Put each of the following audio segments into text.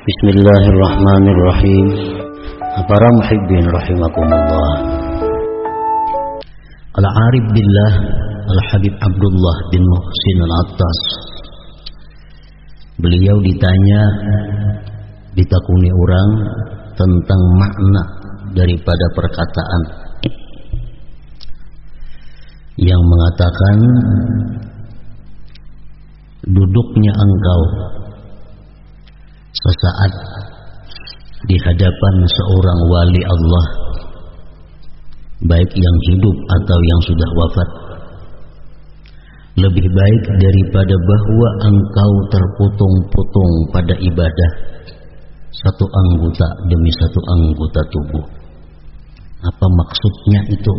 Bismillahirrahmanirrahim. Para muhibbin rahimakumullah. Al-Arif billah Al-Habib Abdullah bin Muhsin Al-Attas, beliau ditanya, ditakuni orang tentang makna daripada perkataan yang mengatakan duduknya engkau sesaat di hadapan seorang wali Allah, baik yang hidup atau yang sudah wafat, lebih baik daripada bahwa engkau terputung-putung pada ibadah satu anggota demi satu anggota tubuh. Apa maksudnya itu?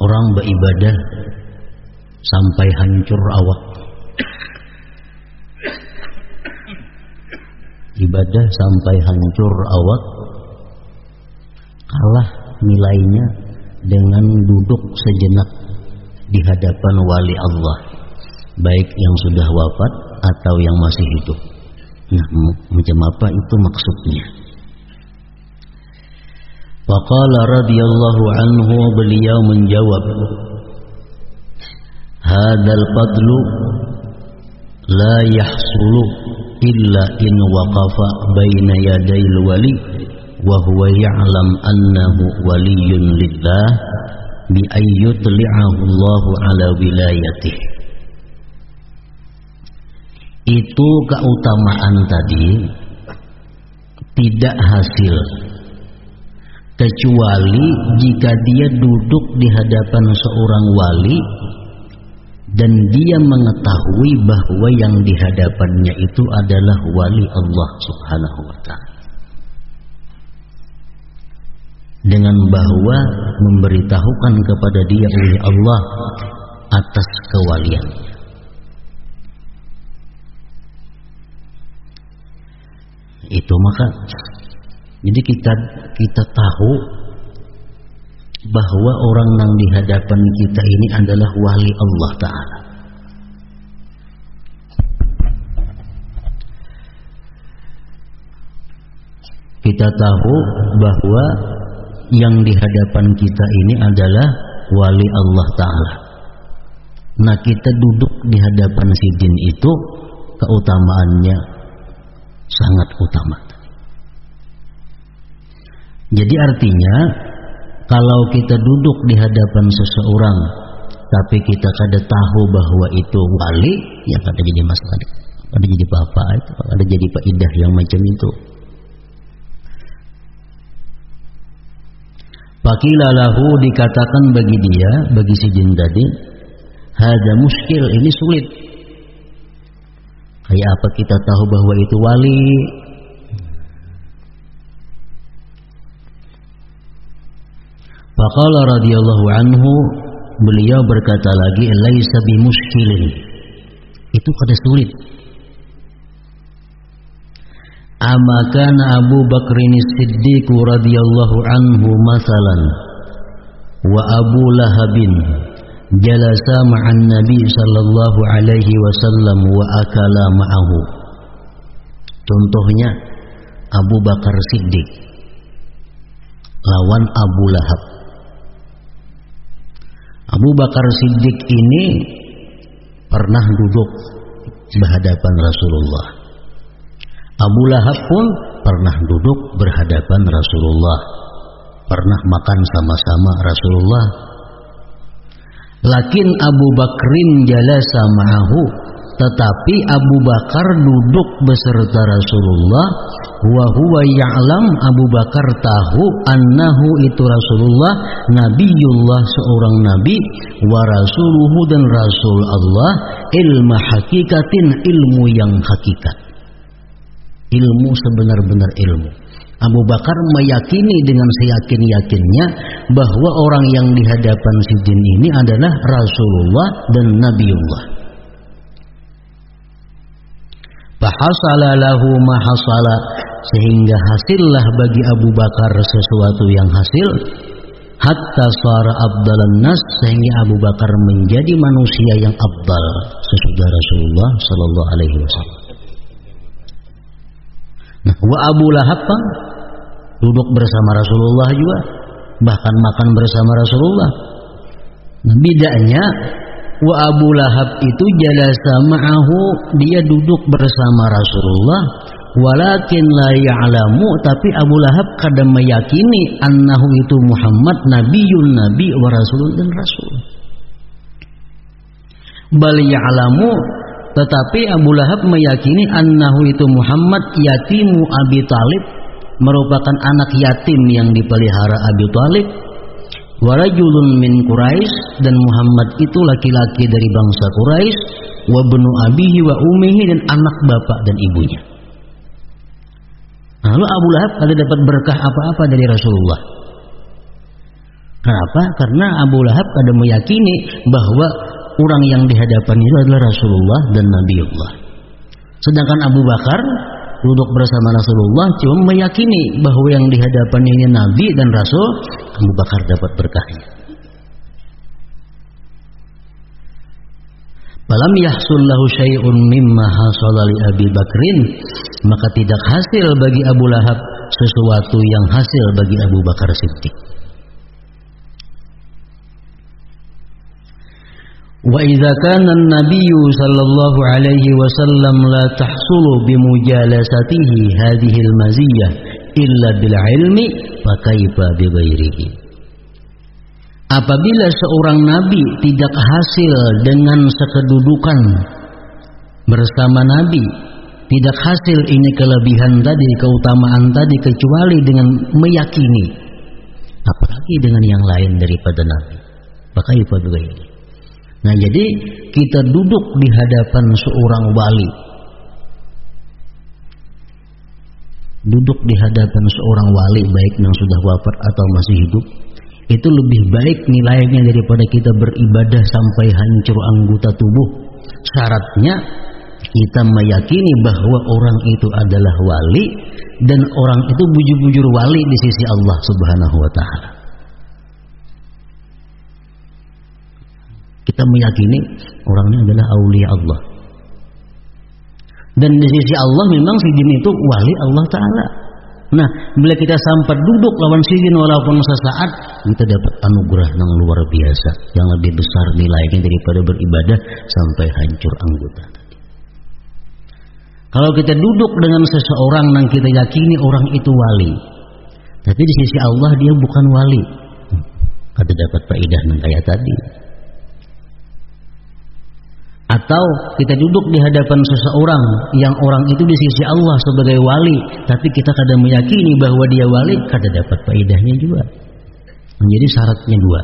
Orang beribadah sampai hancur awak, ibadah sampai hancur awak, kalah nilainya dengan duduk sejenak di hadapan wali Allah, baik yang sudah wafat atau yang masih hidup. Nah, macam apa itu maksudnya? Faqala radhiyallahu anhu, beliau menjawab, hadzal fadlu la yahsulu illa in waqafa baina yadayil wali wa huwa ya'lam annahu waliyyun lillah bi ayyutli'ahu Allahu ala wilayatih. Itu keutamaan tadi tidak hasil kecuali jika dia duduk di hadapan seorang wali dan dia mengetahui bahwa yang di hadapannya itu adalah wali Allah Subhanahu wa ta'ala, dengan bahwa memberitahukan kepada dia oleh Allah atas kewaliannya. Itu maka jadi kita tahu bahwa orang yang di hadapan kita ini adalah wali Allah Ta'ala. Kita tahu bahwa yang di hadapan kita ini adalah wali Allah Ta'ala. Nah, kita duduk di hadapan si jin itu keutamaannya sangat utama. Jadi artinya kalau kita duduk di hadapan seseorang tapi kita kada tahu bahwa itu wali, ya kada jadi masalah, kada jadi apa-apa, itu kada jadi faedah yang macam itu. Faqila lahu, dikatakan bagi dia, bagi si jin tadi, hadza muskil, ini sulit. Kayak apa kita tahu bahwa itu wali? Faqala radhiyallahu anhu, beliau berkata lagi, laisa bimuskilin, itu kada sulit. Amakan Abu Bakrin Siddiq radhiyallahu anhu masalan wa Abu Lahabin jalasa ma'an Nabi sallallahu alaihi wasallam wa akala ma'ahu. Contohnya Abu Bakar Siddiq lawan Abu Lahab. Abu Bakar Siddiq ini pernah duduk berhadapan Rasulullah. Abu Lahab pun pernah duduk berhadapan Rasulullah, pernah makan sama-sama Rasulullah. Lakin Abu Bakrin jalasa ma'ahu, tetapi Abu Bakar duduk beserta Rasulullah. Wa huwa ya'lam, Abu Bakar tahu, annahu itu Rasulullah Nabiullah, seorang nabi, wa rasuluhu, dan Rasul Allah, ilmu hakikatin, ilmu yang hakikat, ilmu sebenar-benar ilmu. Abu Bakar meyakini dengan seyakin-yakinnya bahwa orang yang di hadapan si jin ini adalah Rasulullah dan Nabiullah. Fahasala lahu ma hasala, sehingga hasillah bagi Abu Bakar sesuatu yang hasil. Hatta sara abdalan nas, sehingga Abu Bakar menjadi manusia yang abdal sesudah Rasulullah sallallahu alaihi wasallam. Nah, wa Abu Lahab duduk bersama Rasulullah juga, bahkan makan bersama Rasulullah. Nah, bedanya wa Abu Lahab itu jalasa ma'ahu, dia duduk bersama Rasulullah, walakin la ya'lamu, tapi Abu Lahab kadang meyakini annahu itu Muhammad nabiyun nabi wa rasulun dan rasul. Bal ya'lamu, tetapi Abu Lahab meyakini annahu itu Muhammad yatimu Abi Talib, merupakan anak yatim yang dipelihara Abi Talib, wa rajulun min Quraisy, dan Muhammad itu laki-laki dari bangsa Quraisy, wa bnu abihi wa ummihi, dan anak bapak dan ibunya. Lalu Abu Lahab ada dapat berkah apa-apa dari Rasulullah. Kenapa? Karena Abu Lahab ada meyakini bahwa orang yang di hadapan itu adalah Rasulullah dan Nabiullah. Sedangkan Abu Bakar duduk bersama Rasulullah cuma meyakini bahwa yang di hadapan ini Nabi dan Rasul. Abu Bakar dapat berkahnya. Falam yahsul lahu syai'un mimma hasala li Abi Bakrin, maka tidak hasil bagi Abu Lahab sesuatu yang hasil bagi Abu Bakar Siddiq. Wa idza kana an-nabiyyu sallallahu alaihi wasallam la tahsulu bimujalasatihi hadhihi al-maziyyah illa bil ilmi, fa kaifa bi ghairihi. Apabila seorang nabi tidak hasil dengan sekedudukan bersama nabi, tidak hasil ini kelebihan tadi, keutamaan tadi, kecuali dengan meyakini, apalagi dengan yang lain daripada nabi. Maka itu begini. Nah, jadi kita duduk di hadapan seorang wali, duduk di hadapan seorang wali, baik yang sudah wafat atau masih hidup, itu lebih baik nilainya daripada kita beribadah sampai hancur anggota tubuh. Syaratnya kita meyakini bahwa orang itu adalah wali, dan orang itu bujur-bujur wali di sisi Allah Subhanahu wa ta'ala. Kita meyakini orang ini adalah aulia Allah, dan di sisi Allah memang si jin itu wali Allah Ta'ala. Nah, bila kita sampai duduk lawan si jin walaupun sesaat, kita dapat anugerah yang luar biasa, yang lebih besar nilainya daripada beribadah sampai hancur anggota tadi. Kalau kita duduk dengan seseorang yang kita yakini orang itu wali, tapi di sisi Allah dia bukan wali, kita dapat faedah yang kayak tadi. Atau kita duduk di hadapan seseorang yang orang itu di sisi Allah sebagai wali, tapi kita kadang meyakini bahwa dia wali, kadang dapat faedahnya juga. Menjadi syaratnya dua,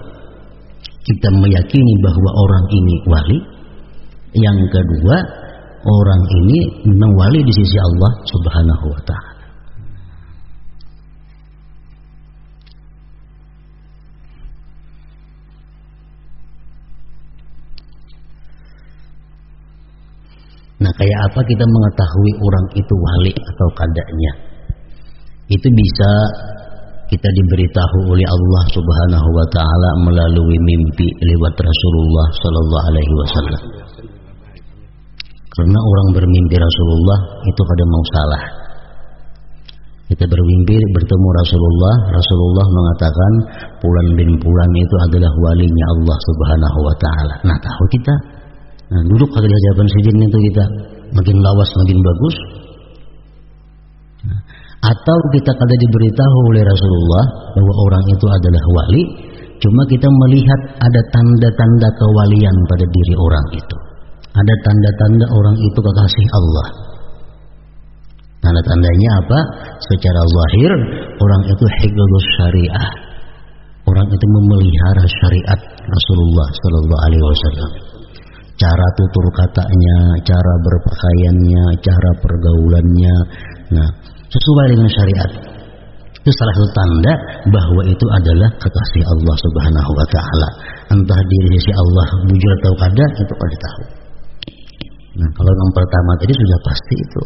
kita meyakini bahwa orang ini wali, yang kedua orang ini memang wali di sisi Allah Subhanahu wa ta'ala. Nah, kayak apa kita mengetahui orang itu wali atau kadaknya? Itu bisa kita diberitahu oleh Allah Subhanahu wa ta'ala melalui mimpi lewat Rasulullah sallallahu alaihi wasallam. Karena orang bermimpi Rasulullah itu kadang mau salah. Kita bermimpi bertemu Rasulullah, Rasulullah mengatakan Fulan bin Fulan itu adalah walinya Allah Subhanahu wa ta'ala. Nah, tahu kita, nah, duduk di hadapan sujud itu kita makin lawas makin bagus. Nah, atau kita kada diberitahu oleh Rasulullah bahwa orang itu adalah wali, cuma kita melihat ada tanda-tanda kewalian pada diri orang itu. Ada tanda-tanda orang itu kekasih Allah. Tanda-tandanya apa? Secara zahir orang itu hifdzus syariah. Orang itu memelihara syariat Rasulullah sallallahu alaihi wasallam. Cara tutur katanya, cara berpakaiannya, cara pergaulannya, nah, sesuai dengan syariat. Itu salah satu tanda bahwa itu adalah kekasih Allah Subhanahu wa ta'ala. Entah di sisi Allah bujur atau kada, itu pada tahu. Nah, kalau Kalau yang pertama tadi sudah pasti itu.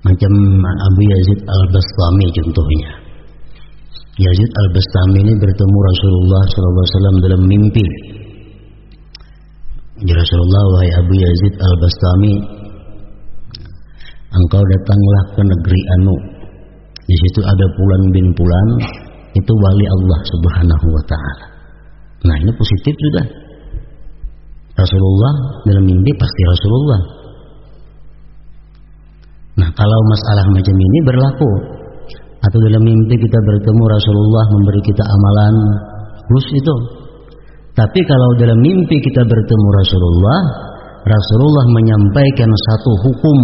Macam Abu Yazid Al-Bastami contohnya. Yazid Al-Bastami ini bertemu Rasulullah SAW dalam mimpi. Ya Rasulullah, wahai Abu Yazid Al-Bastami, engkau datanglah ke negeri Anu. Di situ ada Fulan bin Fulan, itu wali Allah Subhanahu wa taala. Nah, ini positif sudah. Rasulullah dalam mimpi pasti Rasulullah. Nah, kalau masalah macam ini berlaku, atau dalam mimpi kita bertemu Rasulullah memberi kita amalan, terus itu. Tapi kalau dalam mimpi kita bertemu Rasulullah, Rasulullah menyampaikan satu hukum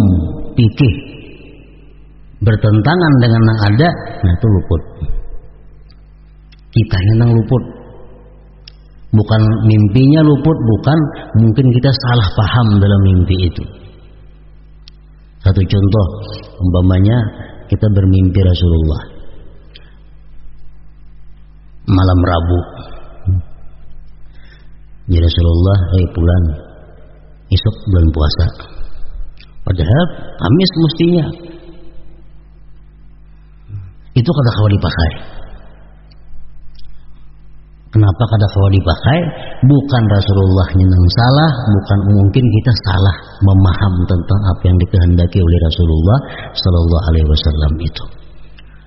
fikih bertentangan dengan yang ada, nah itu luput. Kita yang luput. Bukan mimpinya luput, bukan mungkin kita salah paham dalam mimpi itu. Satu contoh, umpamanya kita bermimpi Rasulullah malam Rabu. Ya Rasulullah, Fulan, esok bulan puasa. Padahal Kamis mestinya. Itu kata kau dipakai. Kenapa kata kau dipakai? Bukan Rasulullahnya yang salah, bukan mungkin kita salah memaham tentang apa yang dikehendaki oleh Rasulullah Sallallahu Alaihi Wasallam itu.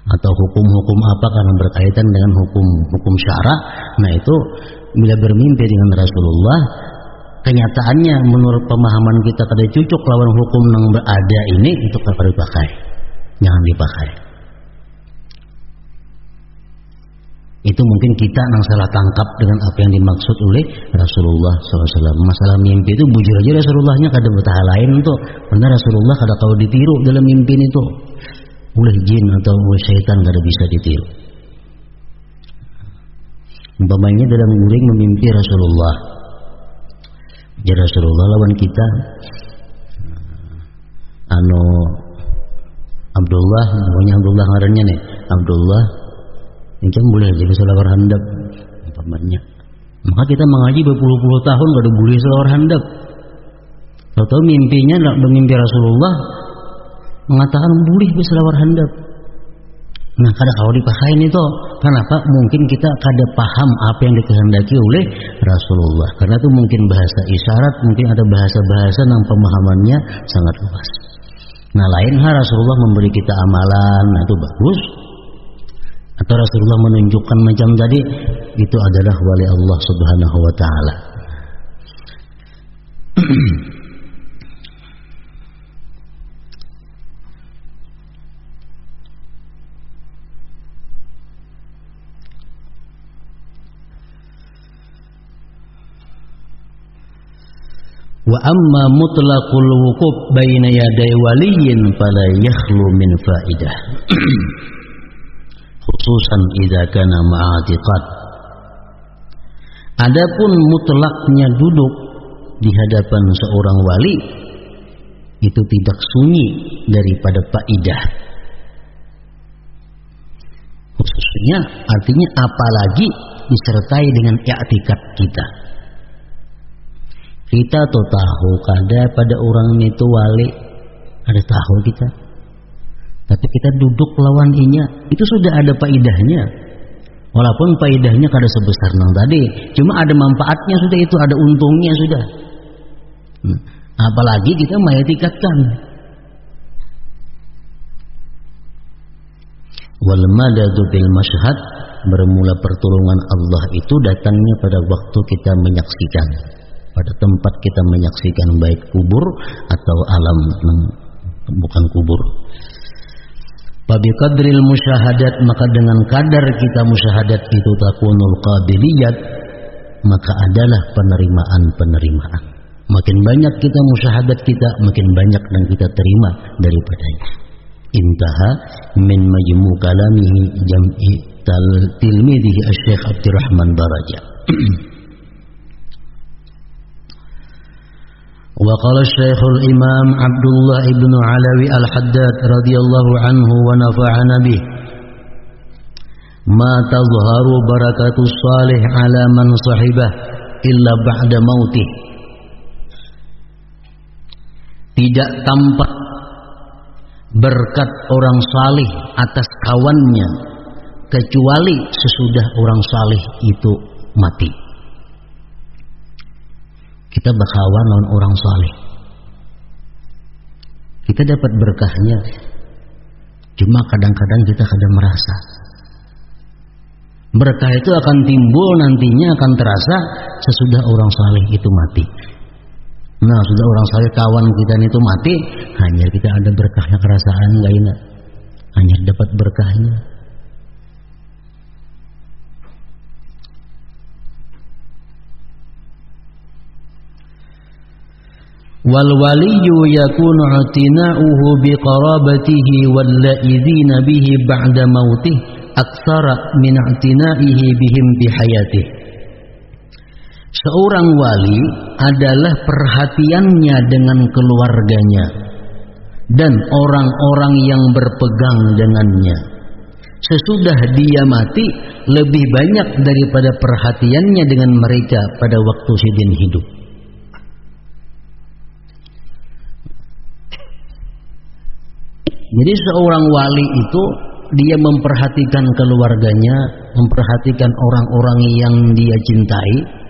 Atau hukum-hukum apa karena berkaitan dengan hukum syara. Nah itu bila bermimpi dengan Rasulullah, kenyataannya menurut pemahaman kita kada cocok lawan hukum yang berada ini, itu kada dipakai. Jangan dipakai. Itu mungkin kita yang salah tangkap dengan apa yang dimaksud oleh Rasulullah SAW. Masalah mimpi itu bujur aja Rasulullahnya kada bertahan lain untuk. Karena Rasulullah kada kau ditiru dalam mimpi itu. Oleh jin atau oleh syaitan kada bisa ditiru. Umpamanya dalam guring memimpi Rasulullah. Ya Rasulullah lawan kita. Abdullah, pokoknya Abdullah ngarannya nih. Abdullah mungkin boleh jadi selawar handap umpamanya. Maka kita mengaji berpuluh-puluh tahun gak ada boleh selawar handap. Tahu-tahu mimpinya mimpi Rasulullah mengatakan boleh berselawar handap. Nah, kada kau dipakai itu. Kenapa? Mungkin kita kada paham apa yang dikehendaki oleh Rasulullah. Karena itu mungkin bahasa isyarat, mungkin ada bahasa-bahasa yang pemahamannya sangat luas. Nah, lain hal Rasulullah memberi kita amalan, nah itu bagus. Atau Rasulullah menunjukkan macam tadi, itu adalah wali Allah Subhanahu wa taala. Wa amma mutlaqul wuquf baina yaday waliyin fala yakhlu min faidah. Khususan idza kana ma'atiqad. Adapun mutlaknya duduk di hadapan seorang wali itu tidak sunyi daripada faidah. Khususnya artinya apalagi disertai dengan i'tikad kita. Kita tahu kada pada orang itu wali, ada tahu kita. Tapi kita duduk lawan inya, itu sudah ada faidahnya. Walaupun faidahnya kada sebesar nang tadi, cuma ada manfaatnya sudah, itu ada untungnya sudah. Apalagi kita mengikatkan. Wal madadu bil mashhad, bermula pertolongan Allah itu datangnya pada waktu kita menyaksikan. Pada tempat kita menyaksikan baik kubur atau alam bukan kubur. Fabi qadril musyahadat, maka dengan kadar kita musyahadat itu takunul qabiliyat, maka adalah penerimaan. Makin banyak kita musyahadat kita, makin banyak yang kita terima daripadanya. Intaha min majmu kalamihi jam'i tilmidihi Asy-Syaikh Abdurrahman Baraja. وقال الشيخ الإمام عبد الله بن علوي الحداد رضي الله عنه ونفعنا به ma tazharu barakatus salih ala man sahibah illa ba'da mautih. Tidak tampak berkat orang salih atas kawannya kecuali sesudah orang salih itu mati. Kita berkawan dengan orang salih, kita dapat berkahnya, cuma kadang-kadang kita kadang merasa berkah itu akan timbul nantinya, akan terasa sesudah orang saleh itu mati. Nah, sudah orang saleh kawan kita itu mati, hanya kita ada berkahnya, kerasaan nggak enak, hanya dapat berkahnya. Wal waliyyu yakunu i'tina'uhu biqarabatihi wal la'idhina bihi ba'da mautih aktsara min i'tina'ihi bihim bihayatih. Seorang wali adalah perhatiannya dengan keluarganya dan orang-orang yang berpegang dengannya. Sesudah dia mati lebih banyak daripada perhatiannya dengan mereka pada waktu sidin hidup. Jadi seorang wali itu dia memperhatikan keluarganya, memperhatikan orang-orang yang dia cintai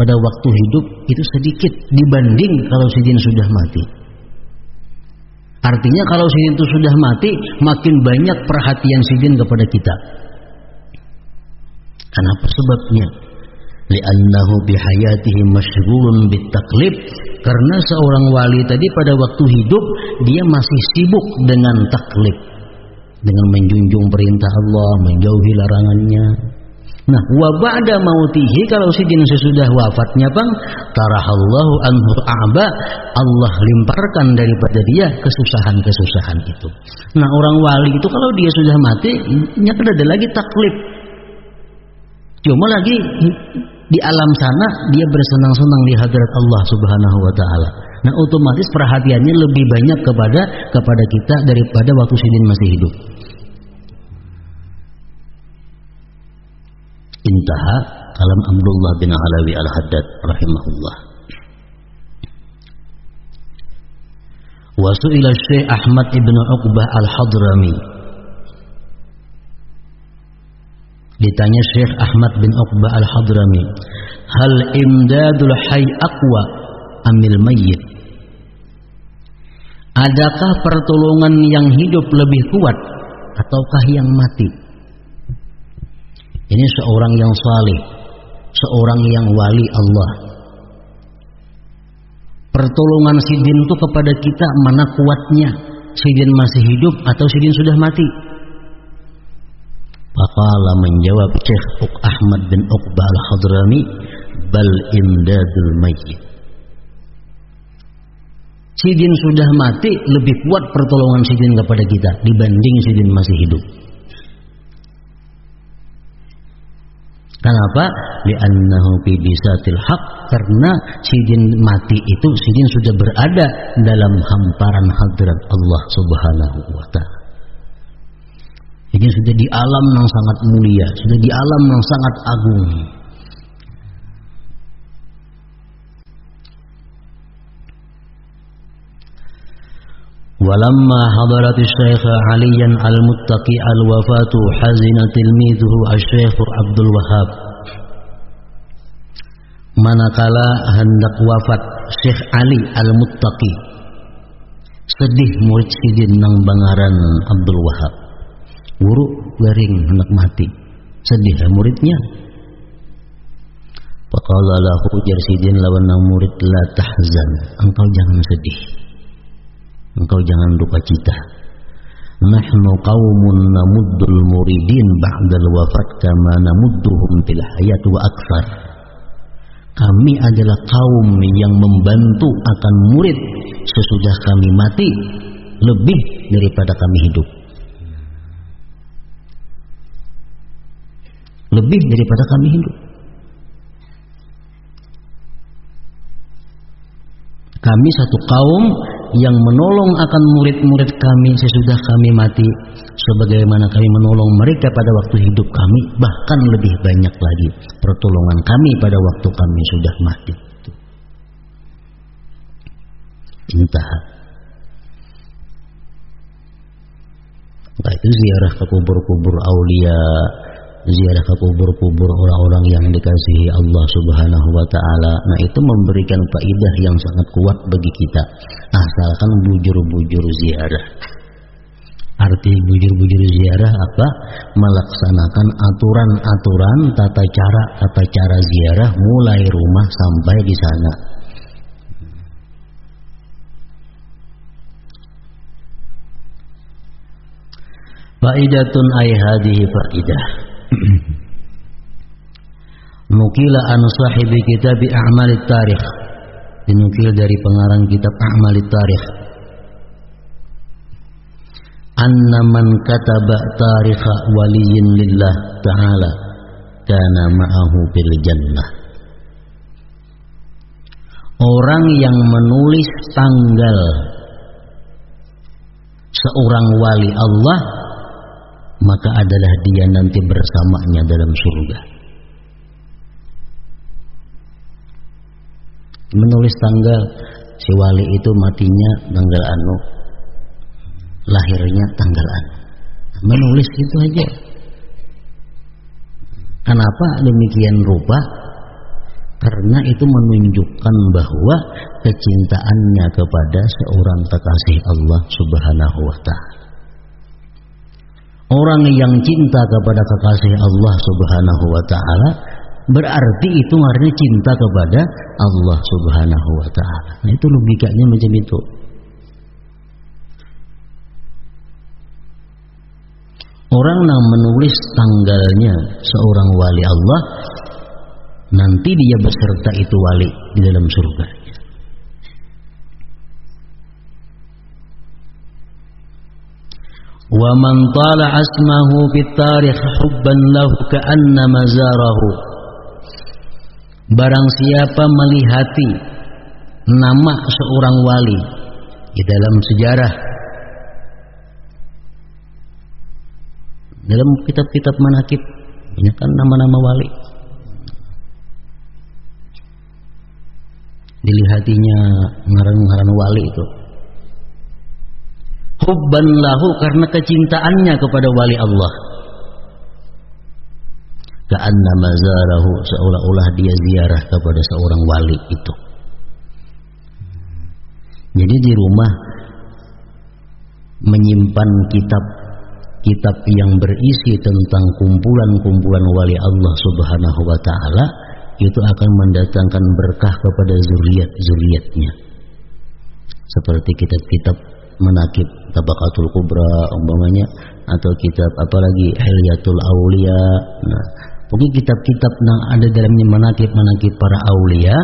pada waktu hidup itu sedikit dibanding kalau sidin sudah mati. Artinya kalau sidin itu sudah mati, makin banyak perhatian sidin kepada kita. Kenapa sebabnya? Li'annahu bihayatihi masyghulun bitaklib. Karena seorang wali tadi pada waktu hidup dia masih sibuk dengan taklib, dengan menjunjung perintah Allah, menjauhi larangannya. Nah, wa ba'da mautihi, kalau sidin sesudah wafatnya bang, tarahallahu anhu a'ba, Allah limparkan daripada dia kesusahan-kesusahan itu. Nah, orang wali itu kalau dia sudah mati, nyata ada lagi taklib. Cuma lagi di alam sana dia bersenang-senang di hadirat Allah Subhanahu wa taala. Nah, otomatis perhatiannya lebih banyak kepada kita daripada waktu sidin masih hidup. Intaha kalam Abdullah bin Alawi Al-Haddad rahimahullah. Wa su'ila Syekh Ahmad ibn Uqbah Al-Hadrami. Ditanya Syekh Ahmad bin Uqbah Al-Hadrami, hal imdadul hayy aqwa amil mayyit? Adakah pertolongan yang hidup lebih kuat ataukah yang mati? Ini seorang yang saleh, seorang yang wali Allah. Pertolongan sidin itu kepada kita mana kuatnya? Sidin masih hidup atau sidin sudah mati? Faqala, menjawab Syekh Ahmad bin Uqbah Al-Hadrami, bal imdadul mayyit. Sidin sudah mati lebih kuat pertolongan sidin kepada kita dibanding sidin masih hidup. Kenapa? Li'annahu fi bisatil haq, karena sidin mati itu sidin sudah berada dalam hamparan hadrat Allah Subhanahu wa taala. Jadi sudah di alam yang sangat mulia, sudah di alam yang sangat agung. Walamma hadarat Syekh Aliyan Al-Muttaqi al-wafatu hazina tilmidhuhu Syekh Abdul Wahhab. Manakala hendak wafat Syekh Ali Al-Muttaqi, sedih murid sidin nang bangaran Abdul Wahhab. Guru garing hendak mati, sedih muridnya. Faqala lahu, ujar sidin lawan nang murid, la tahzan, engkau jangan sedih, engkau jangan duka cita. Nahnu qaumun namuddul muridin ba'dal wafat kama namudduhum fil hayat wa aktsar. Kami adalah kaum yang membantu akan murid sesudah kami mati lebih daripada kami hidup. Lebih daripada kami hidup. Kami satu kaum yang menolong akan murid-murid kami sesudah kami mati sebagaimana kami menolong mereka pada waktu hidup kami, bahkan lebih banyak lagi pertolongan kami pada waktu kami sudah mati. Intah. Nah, itu ziarah ke kubur-kubur aulia, ziarah ke kubur-kubur orang-orang yang dikasihi Allah Subhanahu wa taala. Nah, itu memberikan faidah yang sangat kuat bagi kita, asalkan bujur-bujur ziarah. Arti bujur-bujur ziarah apa? Melaksanakan aturan-aturan tata cara ziarah mulai rumah sampai di sana. Faidatun ay hadhihi faidah. Nukila an sahibi kitab A'malit Tarikh, dinukil dari pengarang kitab A'malit Tarikh, anna man kataba tarikha waliyin lillah ta'ala kana ma'ahu bil jannah. Orang yang menulis tanggal seorang wali Allah, maka adalah dia nanti bersamanya dalam surga. Menulis tanggal si wali itu matinya tanggal anu, lahirnya tanggal anu. Menulis itu aja. Kenapa demikian rupa? Karena itu menunjukkan bahwa kecintaannya kepada seorang kekasih Allah Subhanahu wa ta'ala. Orang yang cinta kepada kekasih Allah Subhanahu wa ta'ala berarti itu artinya cinta kepada Allah Subhanahu wa ta'ala. Nah, itu logikanya macam itu. Orang yang menulis tanggalnya seorang wali Allah, nanti dia beserta itu wali di dalam surga. Wa man tala asmahu fit tarikh hubban lahu ka'anna mazarahu. Barang siapa melihati nama seorang wali di dalam sejarah, dalam kitab-kitab manaqib, ini kan nama-nama wali, dilihatinya ngaran-ngaran wali itu. Hubban lahu, karena kecintaannya kepada wali Allah. Ka'anna mazarahu, seolah-olah dia ziarah kepada seorang wali itu. Jadi di rumah menyimpan kitab yang berisi tentang kumpulan-kumpulan wali Allah Subhanahu wa ta'ala, itu akan mendatangkan berkah kepada zuriat-zuriatnya. Seperti kitab-kitab manaqib Tabaqatul Kubra umpamanya, atau kitab apalagi Hilyatul Aulia. Nah, pokoknya kitab-kitab yang ada dalamnya manaqib para aulia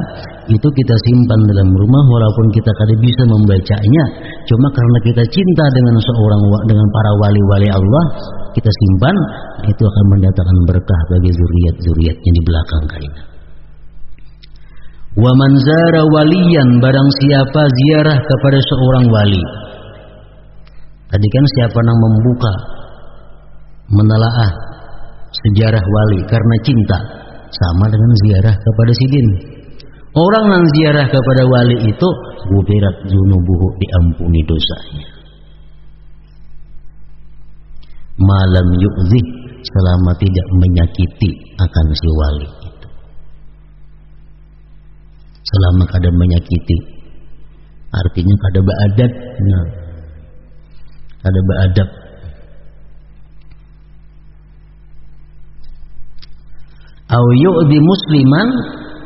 itu kita simpan dalam rumah, walaupun kita kada bisa membacanya, cuma karena kita cinta dengan dengan para wali-wali Allah, kita simpan. Itu akan mendatangkan berkah bagi zuriat-zuriatnya di belakang kalian. Wa man zara waliyan, barang siapa ziarah kepada seorang wali. Tadi kan siapa yang membuka, menelaah sejarah wali karena cinta, sama dengan ziarah kepada sidin. Orang yang ziarah kepada wali itu gubirat dzunubuhu, diampuni dosanya. Malam yu'zi, selama tidak menyakiti akan si wali itu. Selama kada menyakiti, artinya kada beadab. Nah, kada beadab. Au yu'zi musliman,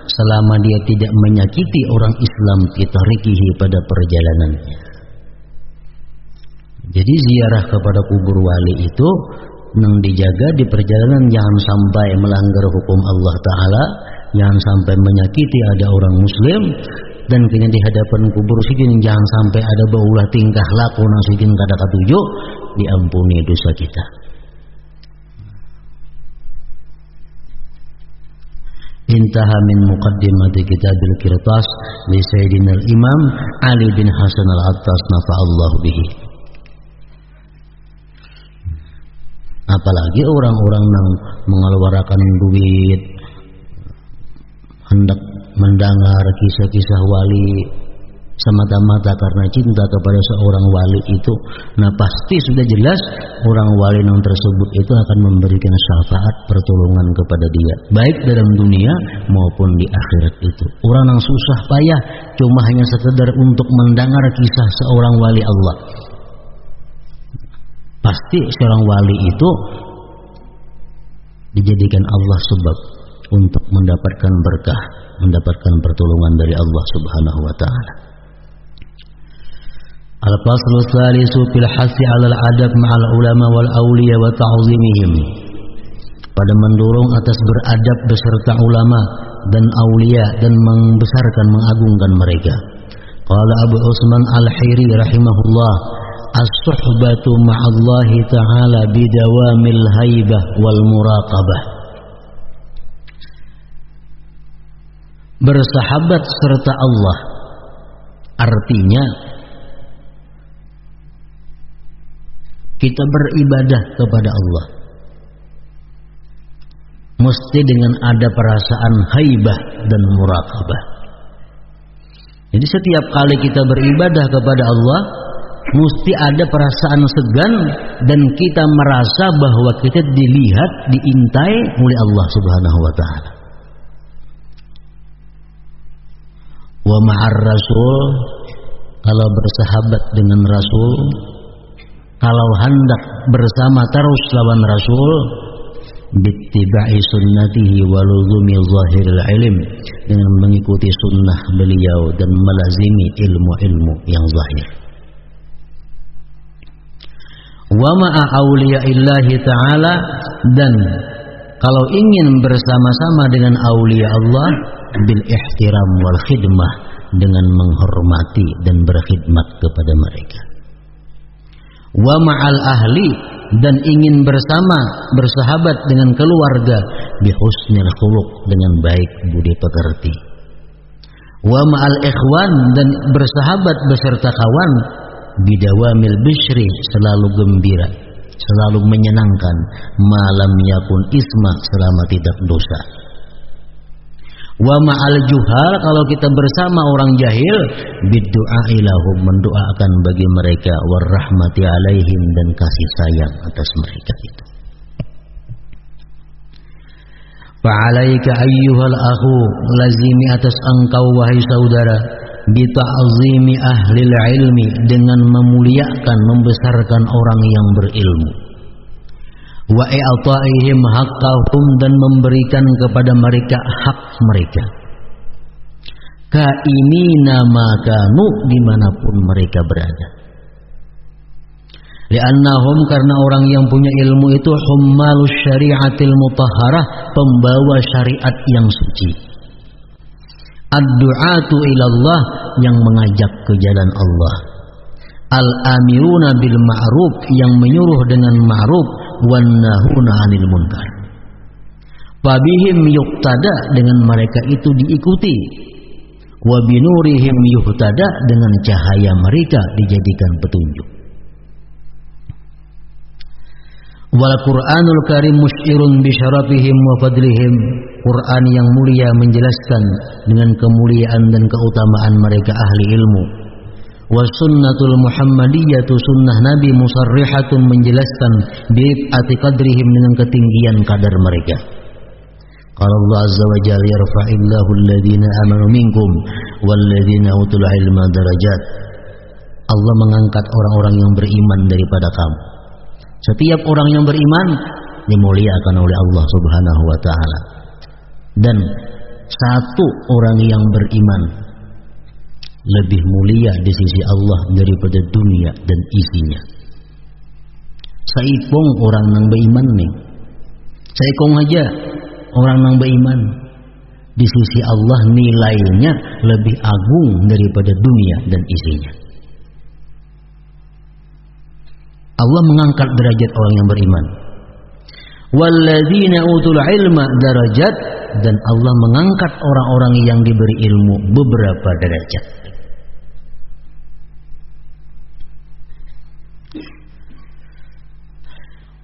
selama dia tidak menyakiti orang Islam fi tariqihi, pada perjalanannya. Jadi ziarah kepada kubur wali itu nang dijaga di perjalanan, jangan sampai melanggar hukum Allah Ta'ala, jangan sampai menyakiti ada orang muslim, dan kini di hadapan kubur sidin jangan sampai ada baulah tingkah laku nang sidin kada katuju, diampuni dosa kita. Intaha min muqaddimati kitabil Qirtas li Sayyidina al-Imam Ali bin Hasan al-Attas nafa'allahu bihi. Apalagi orang-orang yang mengeluarkan duit hendak mendengar kisah-kisah wali semata-mata karena cinta kepada seorang wali itu, nah pasti sudah jelas orang wali yang tersebut itu akan memberikan syafaat pertolongan kepada dia, baik dalam dunia maupun di akhirat itu. Orang yang susah payah cuma hanya sekedar untuk mendengar kisah seorang wali Allah, pasti seorang wali itu dijadikan Allah sebab untuk mendapatkan berkah, mendapatkan pertolongan dari Allah Subhanahu wa taala. Al-faslu tsalisu fil hasi 'alal adab ma'al ulama wal awliya wa ta'zimihim. Pada mendorong atas beradab beserta ulama dan aulia dan membesarkan mengagungkan mereka. Qala Abu Utsman Al-Hiri rahimahullah, as-suhbatu ma'allahi ta'ala bidawamil haibah wal muraqabah. Bersahabat serta Allah artinya kita beribadah kepada Allah mesti dengan ada perasaan haibah dan muraqabah. Jadi setiap kali kita beribadah kepada Allah mesti ada perasaan segan dan kita merasa bahwa kita dilihat, diintai oleh Allah Subhanahu wa taala. Wa ma'ar rasul, kalau bersahabat dengan Rasul, kalau hendak bersama terus lawan Rasul, bittiba'i sunnatihi wa luzumi zahiril ilm, dengan mengikuti sunnah beliau dan melazimi ilmu-ilmu yang zahir. Wa ma'a awliyaillahi ta'ala, dan kalau ingin bersama-sama dengan aulia Allah, bil ihtiram wal khidmah, dengan menghormati dan berkhidmat kepada mereka. Wa ma'al ahli, dan ingin bersahabat dengan keluarga, bi husnil khuluq, dengan baik budi pekerti. Wa ma'al ikhwan, dan bersahabat beserta kawan, bidawamil bishri, selalu gembira, selalu menyenangkan, malam yakun isma, selama tidak dosa. Wa ma'al juhal, kalau kita bersama orang jahil, biddu'a ilahum, mendoakan bagi mereka, warahmati alaihim, dan kasih sayang atas mereka itu. Fa'alaika ayyuhal akhu, lazimi atas engkau wahai saudara, bita'zimi ahlil ilmi, dengan memuliakan, membesarkan orang yang berilmu. Wa i'ta'ihim haqqahum, dan memberikan kepada mereka hak mereka. Kainina makanu, dimanapun mereka berada. Li'annahum, karena orang yang punya ilmu itu hummalus syari'atil mutahharah, pembawa syariat yang suci. Ad-du'atu ilallah, yang mengajak ke jalan Allah. Al-amiruna bil ma'ruf, yang menyuruh dengan ma'ruf, wan nahuna 'anil munkar. Fabihim yuqtada, dengan mereka itu diikuti. Wa binurihim yuhtada, dengan cahaya mereka dijadikan petunjuk. Wal Qur'anul Karim musyirun bi syarafihim wa fadlihim, Quran yang mulia menjelaskan dengan kemuliaan dan keutamaan mereka ahli ilmu. Wa sunnatul Muhammadiyatu, sunnah Nabi musarrihatun, menjelaskan bi'ati qadrihim, dengan ketinggian kadar mereka. Qala Allah azza wa jalla, yarfa'illahu alladhina amanu minkum walladhina utul ilma darajat. Allah mengangkat orang-orang yang beriman daripada kamu. Setiap orang yang beriman dimuliakan oleh Allah Subhanahu wa taala. Dan satu orang yang beriman lebih mulia di sisi Allah daripada dunia dan isinya. Saipong orang yang beriman nih. Saikong aja orang yang beriman di sisi Allah nilainya lebih agung daripada dunia dan isinya. Allah mengangkat derajat orang yang beriman. Walladzina utul ilma darajat, dan Allah mengangkat orang-orang yang diberi ilmu beberapa derajat.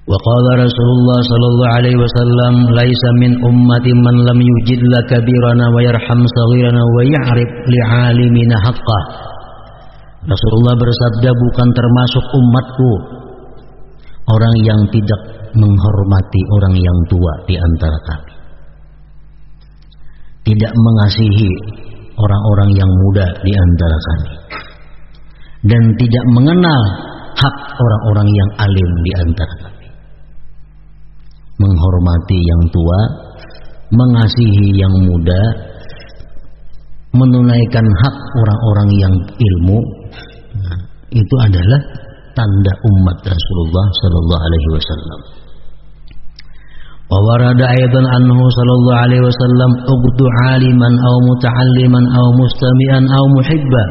Wa qala Rasulullah sallallahu alaihi wasallam laisa min ummati man lam yujidla kabirana wa yarham saghirana wa ya'rif li'alimina haqqah. Rasulullah bersabda, bukan termasuk umatku orang yang tidak menghormati orang yang tua di antara kami, tidak mengasihi orang-orang yang muda di antara kami, dan tidak mengenal hak orang-orang yang alim di antara kami. Menghormati yang tua, mengasihi yang muda, menunaikan hak orang-orang yang ilmu, itu adalah tanda umat Rasulullah sallallahu alaihi wasallam. Wa warada aidan anhu sallallahu alaihi wasallam ughdu aliman aw muta'alliman aw mustami'an aw muhibba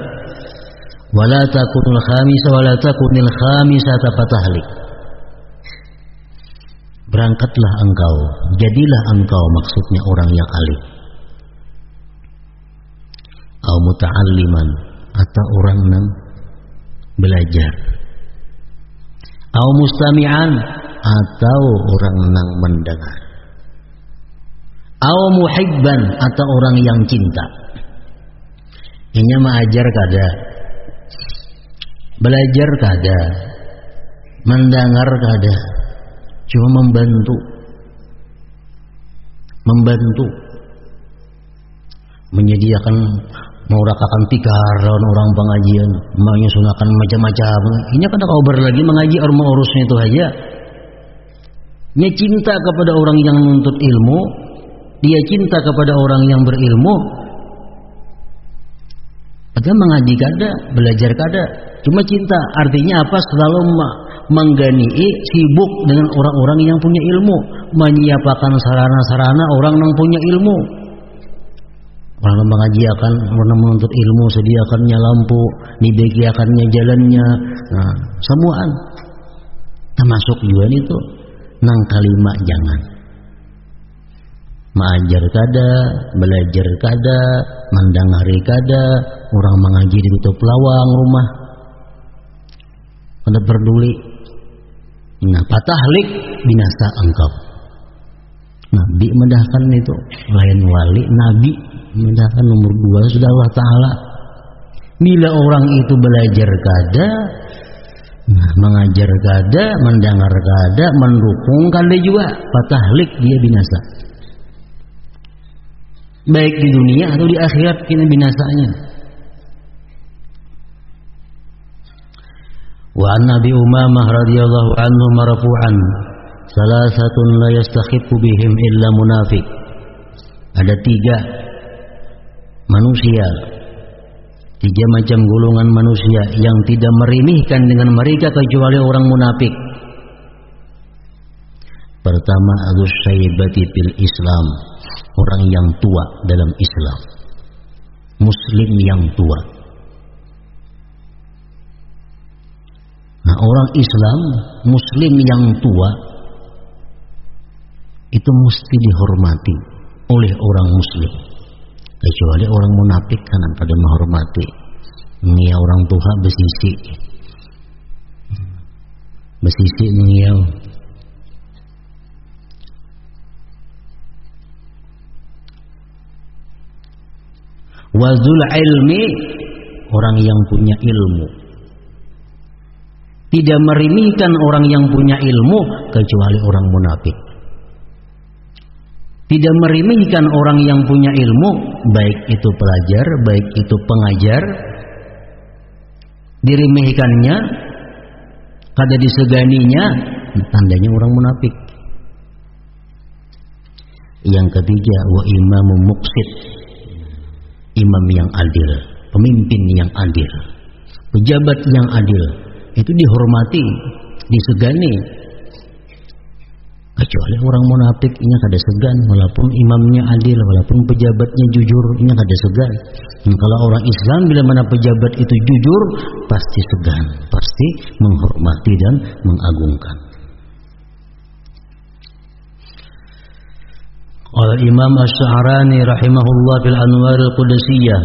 wa la takunul khamisa wa la takunil khamisata fatahlik. Berangkatlah engkau, jadilah engkau, maksudnya orang yang alim, aw muta'alliman, atau orang yang belajar, aw mustami'an, atau orang yang mendengar, aw muhibban, atau orang yang cinta. Ini mengajar kada, belajar kada, mendengar kada, cuma membantu, menyediakan, meurakakan tikar lawan orang pengajian, menyusunkan macam-macam. Ini kata kau lagi mengaji orang urusnya itu aja. Dia cinta kepada orang yang menuntut ilmu, dia cinta kepada orang yang berilmu. Agak mengaji kada, belajar kada, cuma cinta. Artinya apa? Selalu mengganii, sibuk dengan orang-orang yang punya ilmu, menyiapkan sarana-sarana orang yang punya ilmu. Orang yang mengajiakan, orang menuntut ilmu, sediakannya lampu, dibagiakannya jalannya, nah, semuaan. Termasuk juga itu nang kalima jangan. Mengajar kada, belajar kada, mendengari kada, orang mengaji ditutup lawang rumah. Anda peduli. Nah, patahlik, binasa engkau. Nabi mendahkan itu, lain wali, Nabi mendahkan nomor 2 sudah Allah Ta'ala. Bila orang itu belajar kada, nah, mengajar kada, mendengar kada, mendukung kada juga, patahlik, dia binasa. Baik di dunia atau di akhirat kini binasanya. Wa an Nabi Umamah radhiyallahu anhu marfu'an, salasatun la yastakhiffu bihim illa munafiq. Ada 3 manusia, 3 macam golongan manusia yang tidak merimihkan dengan mereka kecuali orang munafik. Pertama, adus syaibati fil Islam, orang yang tua dalam Islam, muslim yang tua. Nah, orang Islam, muslim yang tua itu mesti dihormati oleh orang muslim, kecuali orang munafik kan pada menghormati. Ini orang tua besisi mengiau. Wazul ilmi, orang yang punya ilmu, tidak merimihkan orang yang punya ilmu kecuali orang munafik. Tidak merimihkan orang yang punya ilmu, baik itu pelajar, baik itu pengajar, dirimihkannya, kada diseganinya, tandanya orang munafik. Yang ketiga, wa imamu muqsit, imam yang adil, pemimpin yang adil, pejabat yang adil, itu dihormati, disegani. Kecuali orang munafik, ini kada segan, walaupun imamnya adil, walaupun pejabatnya jujur, ini kada segan. Dan kalau orang Islam bila mana pejabat itu jujur, pasti segan, pasti menghormati dan mengagungkan. Al-Imam Asy-Sya'rani rahimahullah fil Anwar al-Qudsiyah,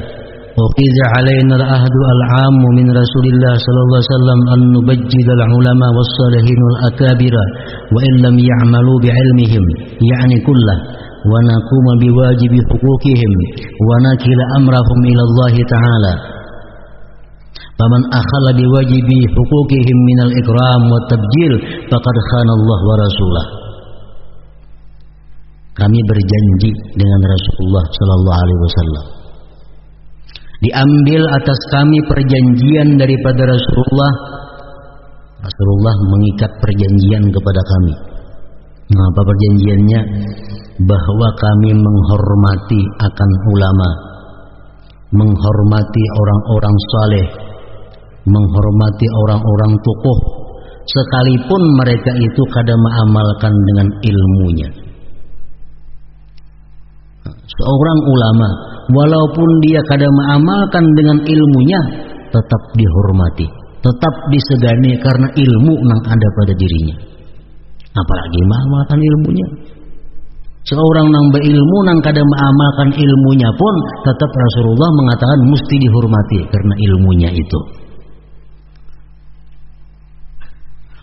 "Uqiza 'alaina al-ahdu al-'am min Rasulillah sallallahu alaihi wasallam an nubajjida al-ulama was-salihin wal-akabira wa in lam ya'malu bi'ilmihim, ya'ni kullah, wa naquma biwajibi huquqihim wa nakila amrahum ila Allah ta'ala. Faman akhalla biwajibi huquqihim min al-ikram wa tabjil faqad khana Allah wa rasulah." Kami berjanji dengan Rasulullah sallallahu alaihi wasallam. Diambil atas kami perjanjian daripada Rasulullah. Rasulullah mengikat perjanjian kepada kami. Nah, apa perjanjiannya? Bahwa kami menghormati akan ulama, menghormati orang-orang saleh, menghormati orang-orang tokoh, sekalipun mereka itu kada mengamalkan dengan ilmunya. Seorang ulama, walaupun dia kada mengamalkan dengan ilmunya, tetap dihormati, tetap disegani karena ilmu yang ada pada dirinya. Apalagi mengamalkan ilmunya. Seorang yang berilmu yang kada mengamalkan ilmunya pun tetap Rasulullah mengatakan mesti dihormati karena ilmunya itu.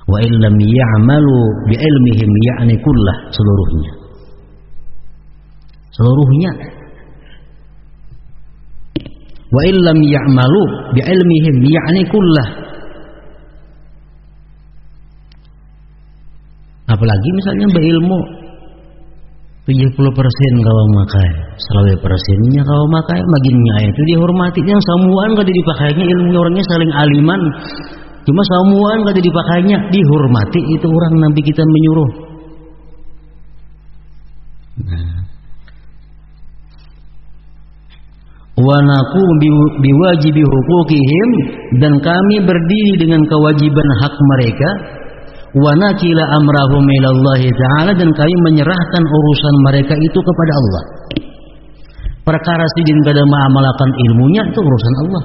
Wa illam ya'malu bi'ilmihim, ya'ni kullah, seluruhnya. Wa illam ya'malu bi'ilmihim, ya'ni kullah. Apalagi misalnya berilmu 70% kau makai, 100%-nya kau makai, maginnya itu dihormati. Yang samuan kada dipakainya, ilmu orangnya saling aliman, cuma samuan kada dipakainya, dihormati. Itu orang Nabi kita menyuruh. Wa naqum biwajibi huquqihim, dan kami berdiri dengan kewajiban hak mereka. Wa nakila amrahum ila Allah ta'ala, dan kami menyerahkan urusan mereka itu kepada Allah. Perkara sidin kada mengamalkan ilmunya itu urusan Allah.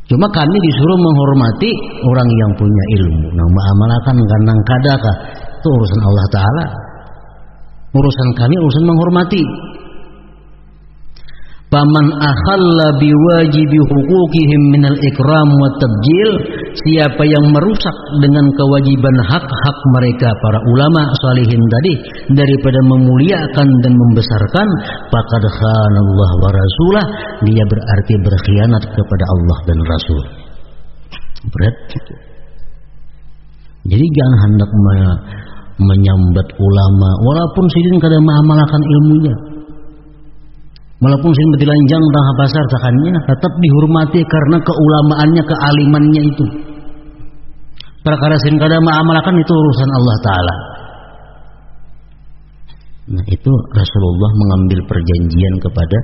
Cuma kami disuruh menghormati orang yang punya ilmu, nang mengamalkan kanang kadakah, itu urusan Allah Ta'ala. Urusan kami urusan menghormati. Faman akhalla biwajibi huquqihim minal ikram wa tabjil, siapa yang merusak dengan kewajiban hak-hak mereka para ulama salihin tadi daripada memuliakan dan membesarkan, faqad khana Allah wa rasulah, dia berarti berkhianat kepada Allah dan Rasul. Berat gitu. Jadi jangan hendak menyambat ulama walaupun sidin kada mengamalkan ilmunya. Walaupun sing berdilanjang tengah pasar sakannya, tetap dihormati karena keulamaannya, kealimannya itu. Perkara sing kada mengamalkan itu urusan Allah Ta'ala. Nah, itu Rasulullah mengambil perjanjian kepada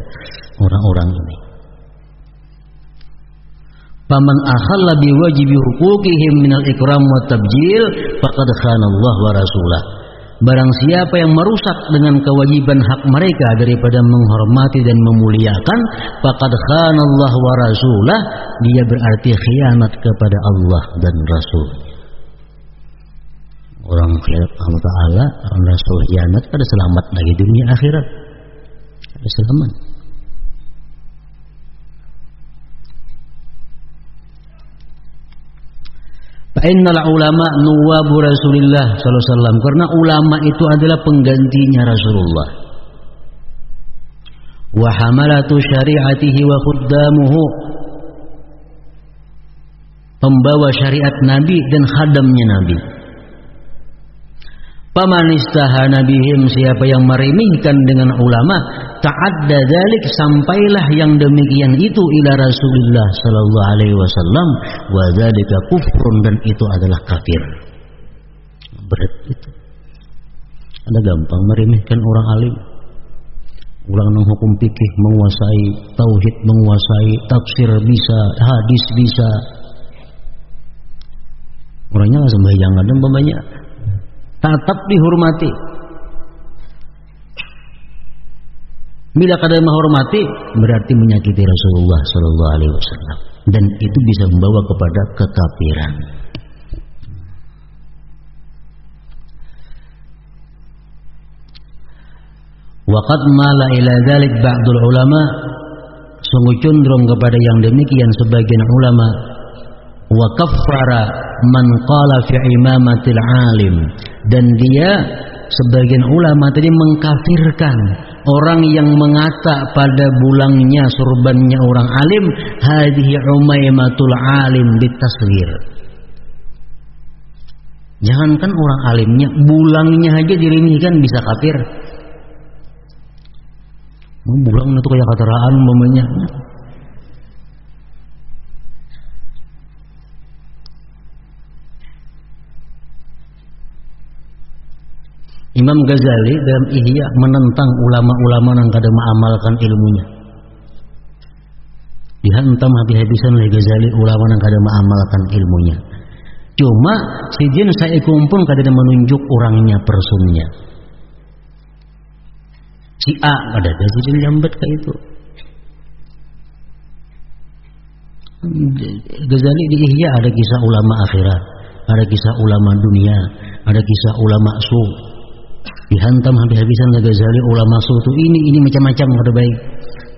orang-orang ini. Faman akhalla biwajibi huquqihim minal ikram wa tabjil faqad khana Allah wa rasulah. Barang siapa yang merusak dengan kewajiban hak mereka daripada menghormati dan memuliakan, faqad khana Allah wa rasulah, dia berarti khianat kepada Allah dan Rasul. Orang khianat Allah Ta'ala, orang Rasul khianat, kada selamat lagi dunia akhirat. Kada selamat. Fa'innal ulama nuwabu Rasulillah sallallahu alaihi wasallam, karena ulama itu adalah penggantinya Rasulullah. Wa hamalatu syari'atihi wa khuddamuhu, pembawa syariat Nabi dan khadamnya Nabi. Faman istahana bihim, siapa yang meremehkan dengan ulama, ta'adda dzalik, sampailah yang demikian itu ila Rasulullah sallallahu alaihi wasallam, wa dzalika kufrun, dan itu adalah kafir. Berat itu. Ada gampang meremehkan orang alim. Orang yang hukum fikih menguasai, tauhid menguasai, tafsir bisa, hadis bisa. Orangnya enggak sembahyang dan banyak. Tetap dihormati. Bila kada menghormati berarti menyakiti Rasulullah sallallahu alaihi wasallam, dan itu bisa membawa kepada kekafiran. Wa qad mala ila dzalik ba'dul ulama, sungguh condong kepada yang demikian sebagian ulama. Wa kaffara man qala fi imamatil alim, dan dia sebagian ulama tadi mengkafirkan orang yang mengata pada bulangnya surbannya orang alim, hadhihi umaimatul alim bitasghir. Jangankan orang alimnya, bulangnya aja dirimihkan bisa kafir. Bulang itu kayak kateraan umpamanya. Imam Ghazali dalam Ihya menentang ulama-ulama yang kada mengamalkan ilmunya. Dihantam habis-habisan oleh Ghazali ulama yang kada mengamalkan ilmunya. Cuma sijin saya kumpul kada menunjuk orangnya personnya. Si A kada ada sijin jambat kayak itu. Ghazali di Ihya ada kisah ulama akhirat, ada kisah ulama dunia, ada kisah ulama su. Dihantam habis-habisan oleh Ghazali ulama su itu ini macam-macam kada baik.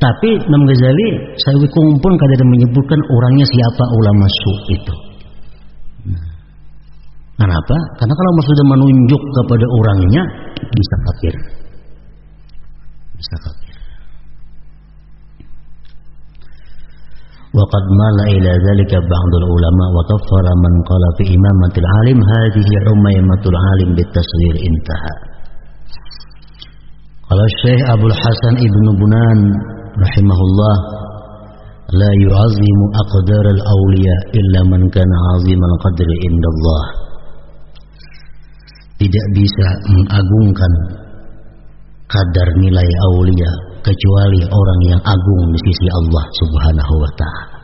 Tapi Imam Ghazali saya kumpul kada ada menyebutkan orangnya siapa ulama su itu. Kenapa? Karena kalau sudah menunjuk kepada orangnya bisa kafir. Bisa kafir. Wa qad mala ila dzalika ba'dul ulama wa kaffara man qala fi imamatil alim hadhihi umaimatul alim bitasghir intaha. Qala Syekh Abdul Hasan Ibnu Bunan rahimahullah, la yu'azzimu aqdar al-awliya illa man kana 'azimal qadri indallah. Tidak bisa mengagungkan kadar nilai aulia kecuali orang yang agung di sisi Allah Subhanahu wa ta'ala.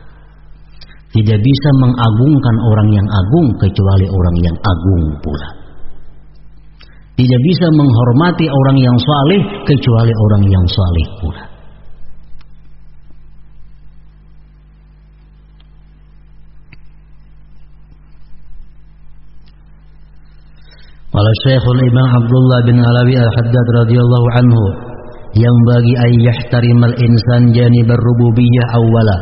Tidak bisa mengagungkan orang yang agung kecuali orang yang agung pula. Tidak bisa menghormati orang yang saleh kecuali orang yang saleh pula. Qala Syekhul Imam Abdullah bin Alawi Al-Haddad radhiyallahu anhu, yang bagi ayyah-tarimal insan janibar rububiyyah awwala,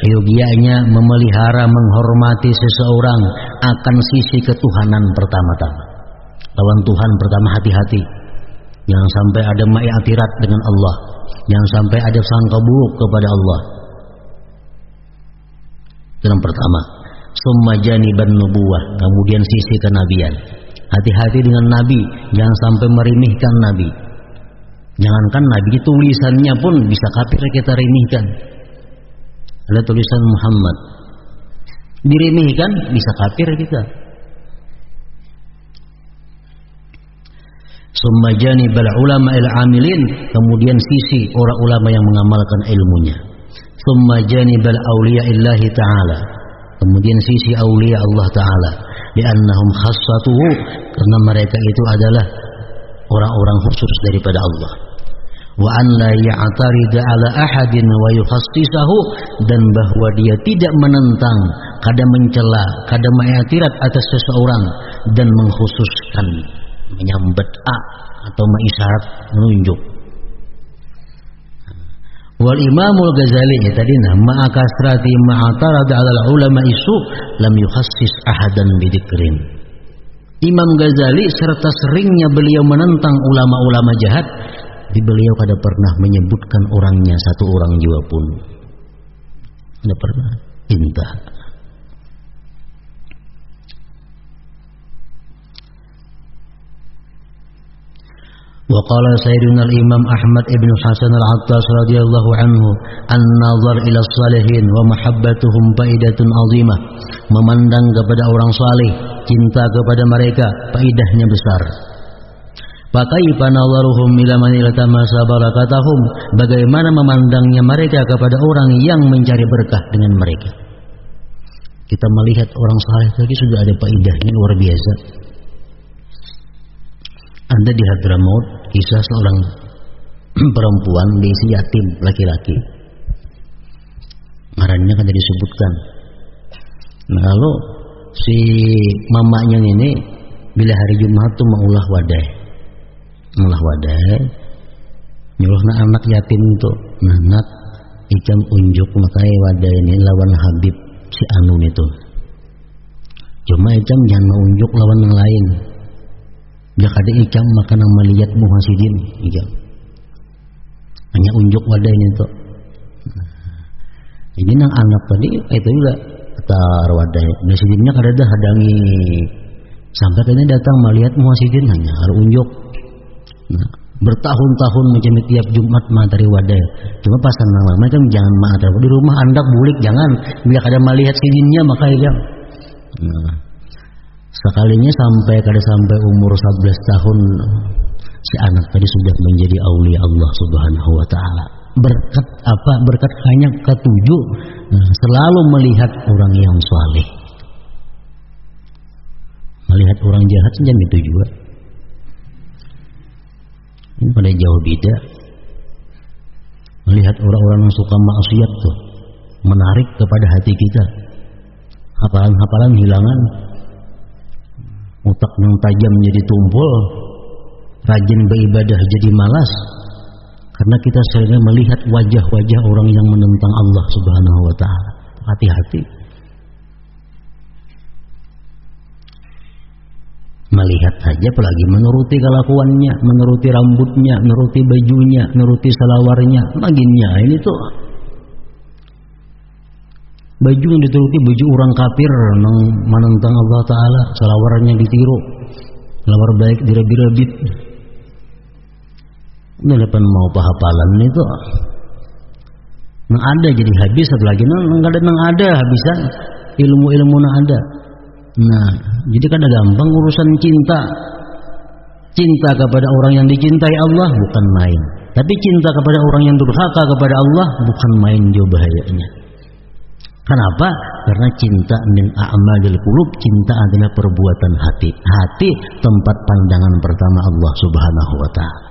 seyogianya memelihara menghormati seseorang akan sisi ketuhanan pertama-tama. Lawan Tuhan pertama hati-hati. Jangan sampai ada ma'atirat dengan Allah, jangan sampai ada sangka buruk kepada Allah. Itu yang pertama. Summa janiban nubuwah, kemudian sisi kenabian. Hati-hati dengan Nabi, jangan sampai merimihkan Nabi. Jangankan Nabi, tulisannya pun bisa kafir kita rimihkan. Ada tulisan Muhammad, dirimihkan bisa kafir kita. Summa janibal ulama al-amilin, kemudian sisi orang ulama yang mengamalkan ilmunya. Summa janibal awliyaillahi ta'ala, kemudian sisi awliya Allah ta'ala. Li'annahum khassatuhu, karena mereka itu adalah orang-orang khusus daripada Allah. Wa an la ya'tarida ala ahadin wa yukhassisahu, dan bahwa dia tidak menentang, kada mencela, kada mengiktirat atas seseorang dan mengkhususkan, menyambat A atau mengisyarat menunjuk. Wal Imamul Ghazali tadi ma'a kasrati ma'atarada 'alal ulama isu lam yukhassis ahadan bidikrin. Imam Ghazali serta seringnya beliau menentang ulama-ulama jahat, beliau kada pernah menyebutkan orangnya satu orang jua pun. Kada pernah. Intah. Wa qala sayyiduna al-imam Ahmad ibn Hasan al-Attas radhiyallahu anhu, an-nazar ila salihin wa mahabbatuhum faidatun azimah. Memandang kepada orang saleh, cinta kepada mereka, faidahnya besar. Fakaifa nazaruhum ila man iltamasa barakatahum, bagaimana memandangnya mereka kepada orang yang mencari berkah dengan mereka. Kita melihat orang saleh tadi sudah ada faidahnya luar biasa. Anda di Hadramaut, kisah seorang perempuan diisi yatim laki-laki. Ngarannya kan disebutkan. Nah, kalau si mamanya ini bila hari Jumat tuh mengulah wadah, Nyuruhna anak yatim itu, nah nak ikam unjuk makai wadah ini lawan Habib si Anun itu. Cuma ikam jangan unjuk lawan yang lain. Ya kada ikam makan yang melihat muhasidin ikam. Hanya unjuk wadah ini tuh. Ini nang anak tadi itu juga tar wadah. Muhasidinnya kada ada hadangi. Sampai kayaknya datang melihat muhasidin hanya harus unjuk. Nah, bertahun-tahun macam tiap Jumat materi wadah. Cuma pasan nama mereka jangan materi di rumah anda bulik jangan. Bila kada melihat sidinnya maka ikam. Nah, sekalinya sampai umur 11 tahun si anak tadi sudah menjadi aulia Allah Subhanahu wa taala. Berkat hanya ketujuh, selalu melihat orang yang saleh. Melihat orang jahat jam itu juga. Ini pada jauh beda. Melihat orang-orang yang suka maksiat tuh menarik kepada hati kita. Hafalan-hafalan hilangan. Otak yang tajam jadi tumpul, rajin beribadah jadi malas, karena kita sering melihat wajah-wajah orang yang menentang Allah Subhanahu wa taala. Hati-hati. Melihat saja apalagi menuruti kelakuannya, menuruti rambutnya, menuruti bajunya, menuruti selawarnya, baginnya ini tuh baju yang dituruti baju orang kafir yang menentang Allah Ta'ala, selawarnya ditiru, selawar baik dirabit-rabit. Ini lepas mau pahapalan itu nang ada jadi habis, satu lagi nang ada habisan ilmu-ilmu nang ada. Nah, jadi kan gampang urusan cinta. Cinta kepada orang yang dicintai Allah bukan main. Tapi cinta kepada orang yang durhaka kepada Allah bukan main juga bahayanya. Kenapa? Karena cinta min a'malil qulub, cinta adalah perbuatan hati. Hati tempat pandangan pertama Allah Subhanahu wa taala.